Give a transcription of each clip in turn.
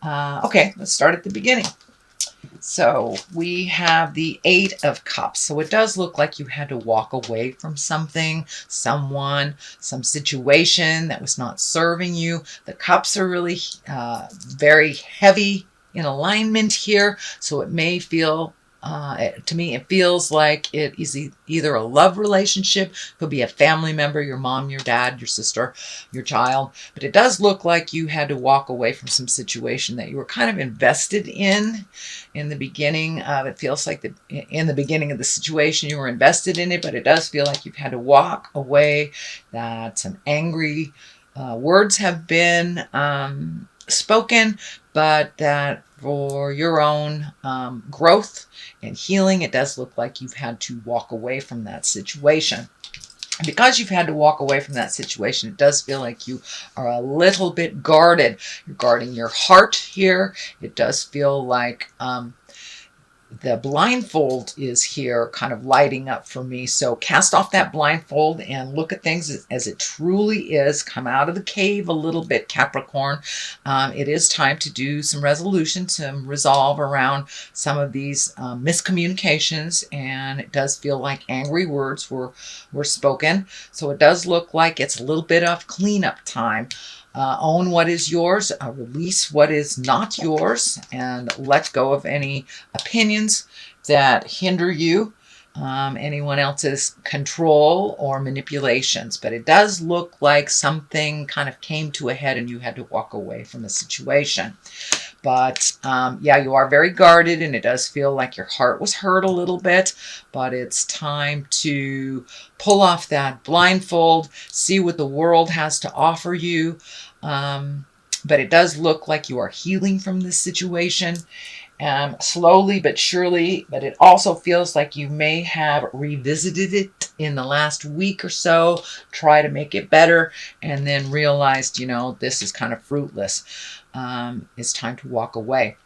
Okay, let's start at the beginning. So we have the Eight of Cups. So it does look like you had to walk away from something, someone, some situation that was not serving you. The cups are really very heavy in alignment here. So it may feel, to me, it feels like it is either a love relationship, could be a family member, your mom, your dad, your sister, your child. But it does look like you had to walk away from some situation that you were kind of invested in the beginning. It feels like in the beginning of the situation you were invested in it, but it does feel like you've had to walk away, that some angry words have been spoken, but that for your own growth and healing, it does look like you've had to walk away from that situation. And because you've had to walk away from that situation, it does feel like you are a little bit guarded. You're guarding your heart here. It does feel like the blindfold is here kind of lighting up for me. So cast off that blindfold and look at things as it truly is. Come out of the cave a little bit, Capricorn. It is time to do some resolution, some resolve around some of these miscommunications. And it does feel like angry words were spoken. So it does look like it's a little bit of cleanup time. Own what is yours, release what is not yours, and let go of any opinions that hinder you, anyone else's control or manipulations. But it does look like something kind of came to a head and you had to walk away from the situation. But yeah, you are very guarded, and it does feel like your heart was hurt a little bit, but it's time to pull off that blindfold, see what the world has to offer you. But it does look like you are healing from this situation, slowly but surely. But it also feels like you may have revisited it in the last week or so, try to make it better, and then realized, this is kind of fruitless. It's time to walk away.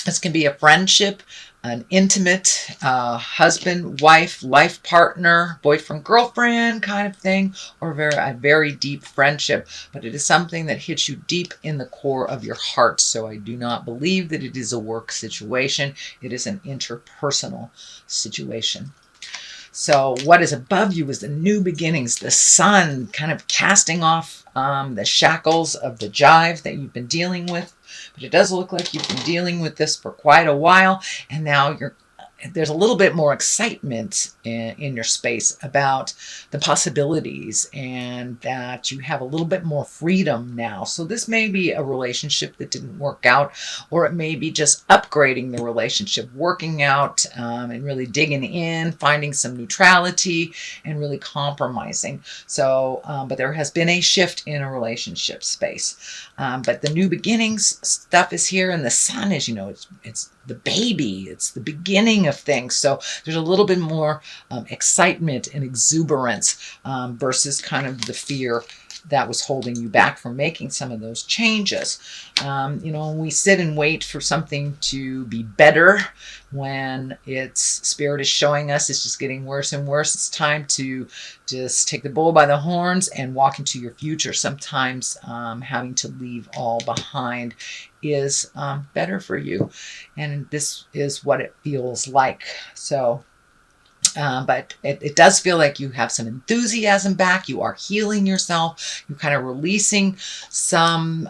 This can be a friendship, an intimate husband, wife, life partner, boyfriend, girlfriend kind of thing, or a very deep friendship. But it is something that hits you deep in the core of your heart. So I do not believe that it is a work situation. It is an interpersonal situation. So what is above you is the new beginnings, the sun kind of casting off the shackles of the jive that you've been dealing with. But it does look like you've been dealing with this for quite a while, and now there's a little bit more excitement in your space about the possibilities, and that you have a little bit more freedom now. So this may be a relationship that didn't work out, or it may be just upgrading the relationship, working out and really digging in, finding some neutrality and really compromising. So, but there has been a shift in a relationship space. But the new beginnings stuff is here, and the sun is, it's the baby, it's the beginning of things. So there's a little bit more excitement and exuberance versus kind of the fear that was holding you back from making some of those changes. When we sit and wait for something to be better, when its spirit is showing us it's just getting worse and worse, it's time to just take the bull by the horns and walk into your future. Sometimes having to leave all behind is better for you, and this is what it feels like. So but it does feel like you have some enthusiasm back. You are healing yourself. You're kind of releasing some,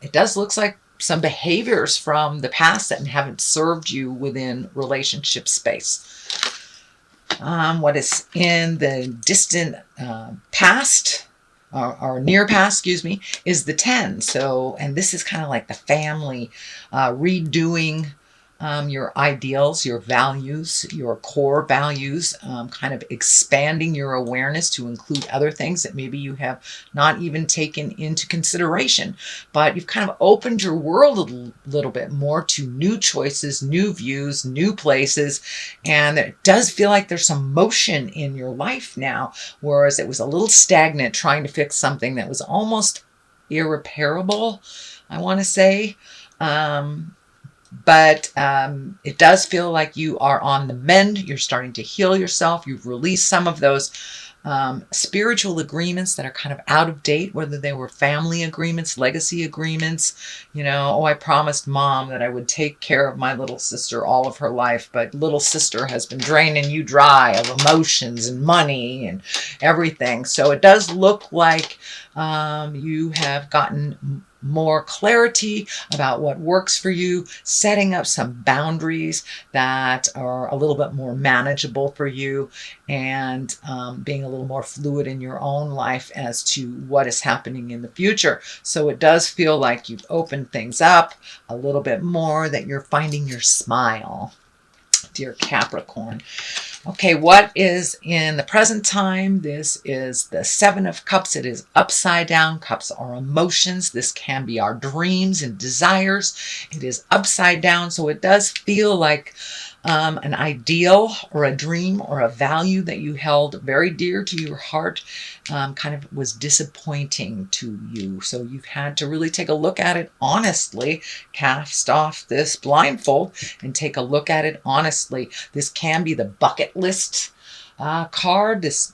it does looks like some behaviors from the past that haven't served you within relationship space. What is in the distant past, or near past, excuse me, is the 10. So, and this is kind of like the family redoing your ideals, your values, your core values, kind of expanding your awareness to include other things that maybe you have not even taken into consideration. But you've kind of opened your world a little bit more to new choices, new views, new places. And it does feel like there's some motion in your life now, whereas it was a little stagnant trying to fix something that was almost irreparable, I want to say. But it does feel like you are on the mend. You're starting to heal yourself. You've released some of those spiritual agreements that are kind of out of date, whether they were family agreements, legacy agreements. You know, oh, I promised mom that I would take care of my little sister all of her life, but little sister has been draining you dry of emotions and money and everything. So it does look like you have gotten more clarity about what works for you, setting up some boundaries that are a little bit more manageable for you, and being a little more fluid in your own life as to what is happening in the future. So it does feel like you've opened things up a little bit more, that you're finding your smile, dear Capricorn. Okay, what is in the present time? This is the Seven of Cups. It is upside down. Cups are emotions. This can be our dreams and desires. It is upside down, so it does feel like an ideal or a dream or a value that you held very dear to your heart kind of was disappointing to you. So you've had to really take a look at it honestly, cast off this blindfold and take a look at it honestly. This can be the bucket list card. This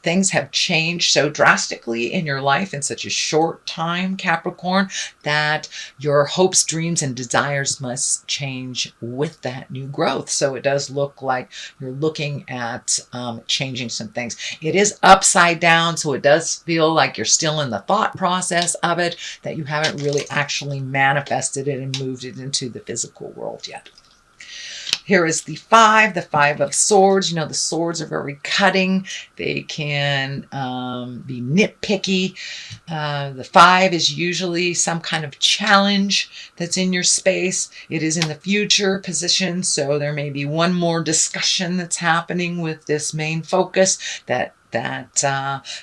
things have changed so drastically in your life in such a short time, Capricorn, that your hopes, dreams, and desires must change with that new growth. So it does look like you're looking at changing some things. It is upside down, so it does feel like you're still in the thought process of it, that you haven't really actually manifested it and moved it into the physical world yet. Here is the Five of Swords. You know, the swords are very cutting. They can be nitpicky. The Five is usually some kind of challenge that's in your space. It is in the future position, so there may be one more discussion that's happening with this main focus that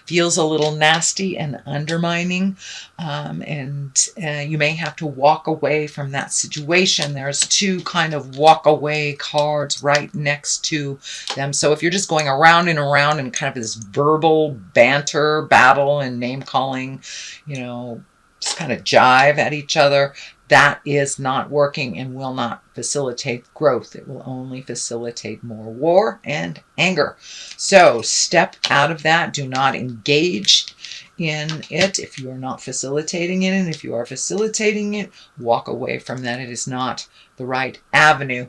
feels a little nasty and undermining, and you may have to walk away from that situation. There's two kind of walk away cards right next to them. So if you're just going around and around in kind of this verbal banter, battle, and name calling, you know, just kind of jive at each other, that is not working and will not facilitate growth. It will only facilitate more war and anger. So step out of that. Do not engage in it if you are not facilitating it. And if you are facilitating it, walk away from that. It is not the right avenue.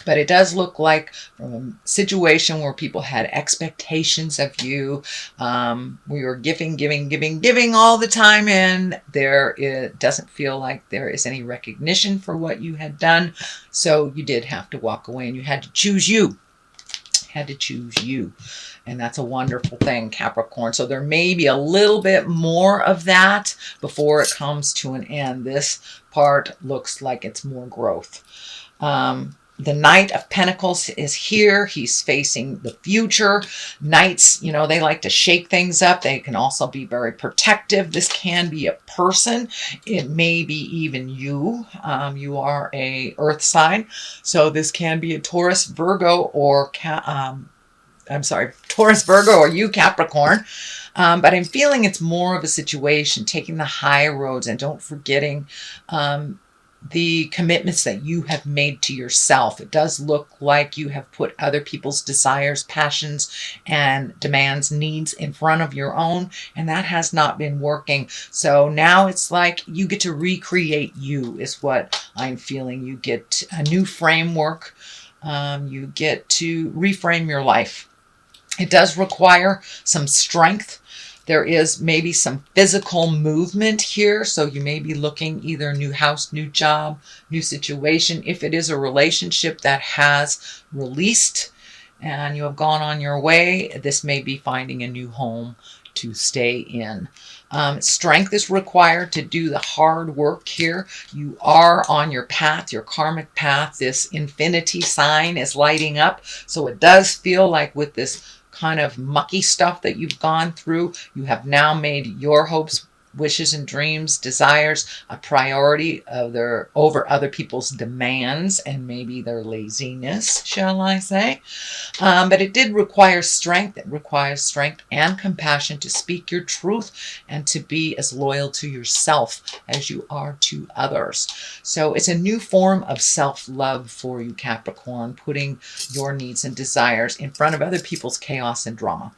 But it does look like from a situation where people had expectations of you, we were giving all the time, and it doesn't feel like there is any recognition for what you had done. So you did have to walk away, and you had to choose you. And that's a wonderful thing, Capricorn. So there may be a little bit more of that before it comes to an end. This part looks like it's more growth. The Knight of Pentacles is here. He's facing the future. Knights, you know, they like to shake things up. They can also be very protective. This can be a person. It may be even you. You are a earth sign. So this can be a Taurus, Virgo, or Taurus, Virgo, or you, Capricorn. But I'm feeling it's more of a situation, taking the high roads and don't forgetting the commitments that you have made to yourself. It does look like you have put other people's desires, passions, and demands, needs in front of your own, and that has not been working. So now it's like you get to recreate you, is what I'm feeling. You get a new framework. You get to reframe your life. It does require some strength. There is maybe some physical movement here. So you may be looking either new house, new job, new situation. If it is a relationship that has released and you have gone on your way, this may be finding a new home to stay in. Strength is required to do the hard work here. You are on your path, your karmic path. This infinity sign is lighting up. So it does feel like with this kind of mucky stuff that you've gone through, you have now made your hopes, wishes, and dreams, desires a priority over other people's demands and maybe their laziness, shall I say. But it did require strength. It requires strength and compassion to speak your truth and to be as loyal to yourself as you are to others. So it's a new form of self-love for you, Capricorn, putting your needs and desires in front of other people's chaos and drama.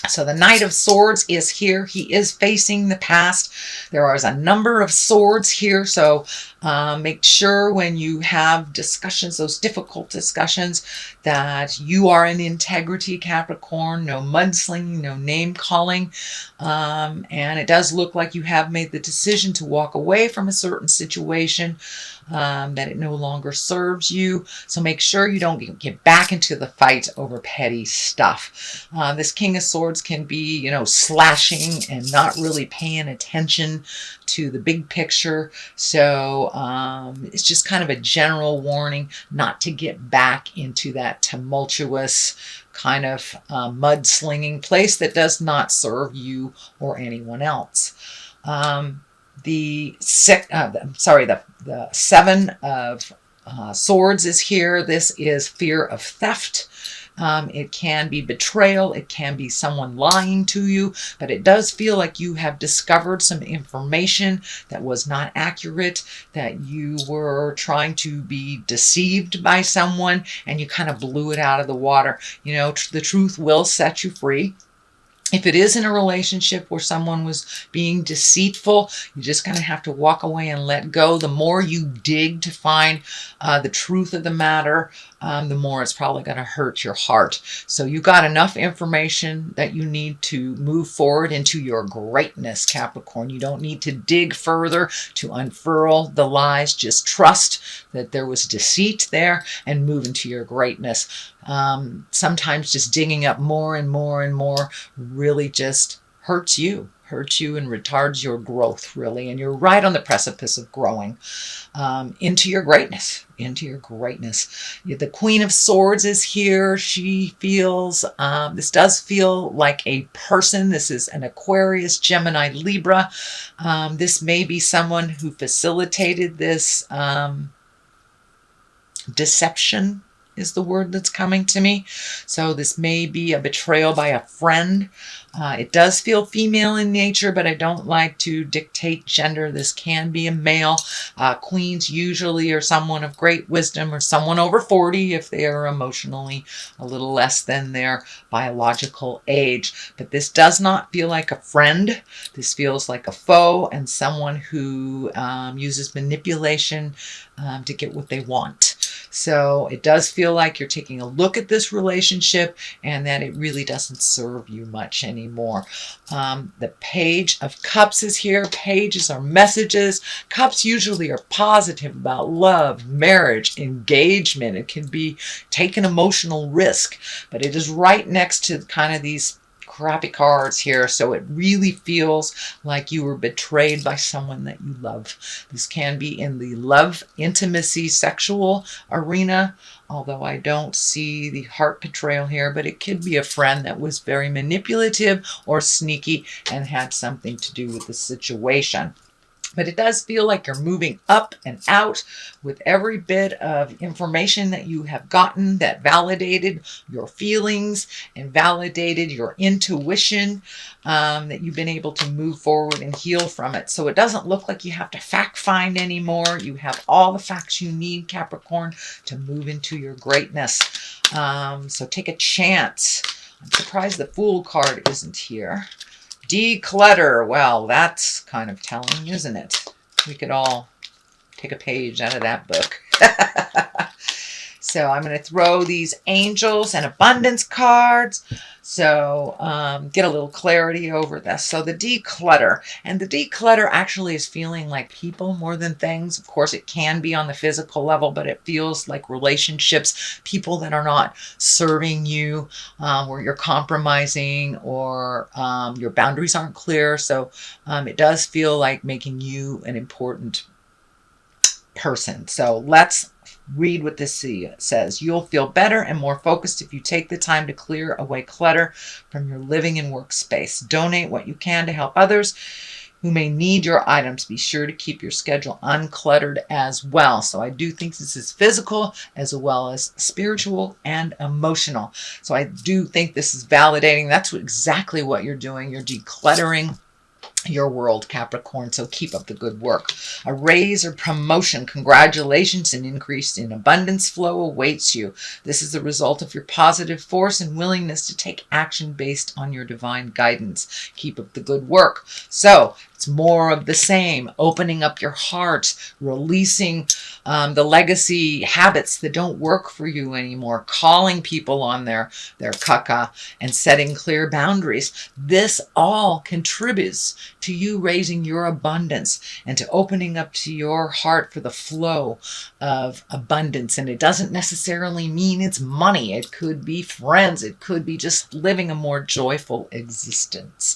So the Knight of Swords is here. He is facing the past. There is a number of swords here. So make sure when you have discussions, those difficult discussions, that you are in integrity, Capricorn. No mudslinging, no name calling. And it does look like you have made the decision to walk away from a certain situation, that it no longer serves you. So make sure you don't get back into the fight over petty stuff. This King of Swords can be, you know, slashing and not really paying attention to the big picture. So it's just kind of a general warning not to get back into that tumultuous kind of mudslinging place that does not serve you or anyone else. The Seven of Swords is here. This is fear of theft. It can be betrayal. It can be someone lying to you, but it does feel like you have discovered some information that was not accurate, that you were trying to be deceived by someone and you kind of blew it out of the water. You know, the truth will set you free. If it is in a relationship where someone was being deceitful, you're just going to have to walk away and let go. The more you dig to find the truth of the matter, the more it's probably going to hurt your heart. So you got enough information that you need to move forward into your greatness, Capricorn. You don't need to dig further to unfurl the lies. Just trust that there was deceit there and move into your greatness. Sometimes just digging up more and more and more really just hurts you and retards your growth, really. And you're right on the precipice of growing into your greatness, The Queen of Swords is here. She feels, this does feel like a person. This is an Aquarius, Gemini, Libra. This may be someone who facilitated this deception is the word that's coming to me. So this may be a betrayal by a friend. It does feel female in nature, but I don't like to dictate gender. This can be a male. Queens usually are someone of great wisdom or someone over 40 if they are emotionally a little less than their biological age. But this does not feel like a friend. This feels like a foe and someone who uses manipulation to get what they want. So it does feel like you're taking a look at this relationship and that it really doesn't serve you much anymore. The Page of Cups is here. Pages are messages. Cups usually are positive about love, marriage, engagement. It can be take an emotional risk, but it is right next to kind of these crappy cards here, so it really feels like you were betrayed by someone that you love. This can be in the love, intimacy, sexual arena, although I don't see the heart betrayal here, but it could be a friend that was very manipulative or sneaky and had something to do with the situation. But it does feel like you're moving up and out with every bit of information that you have gotten that validated your feelings and validated your intuition, that you've been able to move forward and heal from it. So it doesn't look like you have to fact find anymore. You have all the facts you need, Capricorn, to move into your greatness. So take a chance. I'm surprised the Fool card isn't here. Declutter. Well, that's kind of telling, isn't it? We could all take a page out of that book. So I'm going to throw these angels and abundance cards. So get a little clarity over this. So the declutter. And the declutter actually is feeling like people more than things. Of course, it can be on the physical level, but it feels like relationships, people that are not serving you, or you're compromising, or your boundaries aren't clear. So it does feel like making you an important person. So let's read what this says. You'll feel better and more focused if you take the time to clear away clutter from your living and workspace. Donate what you can to help others who may need your items. Be sure to keep your schedule uncluttered as well. So I do think this is physical as well as spiritual and emotional. So I do think this is validating. That's exactly what you're doing. You're decluttering your world, Capricorn, so keep up the good work. A raise or promotion, congratulations, an increase in abundance flow awaits you. This is the result of your positive force and willingness to take action based on your divine guidance. Keep up the good work. So it's more of the same, opening up your heart, releasing the legacy habits that don't work for you anymore, calling people on their caca and setting clear boundaries. This all contributes to you raising your abundance and to opening up to your heart for the flow of abundance. And it doesn't necessarily mean it's money. It could be friends. It could be just living a more joyful existence.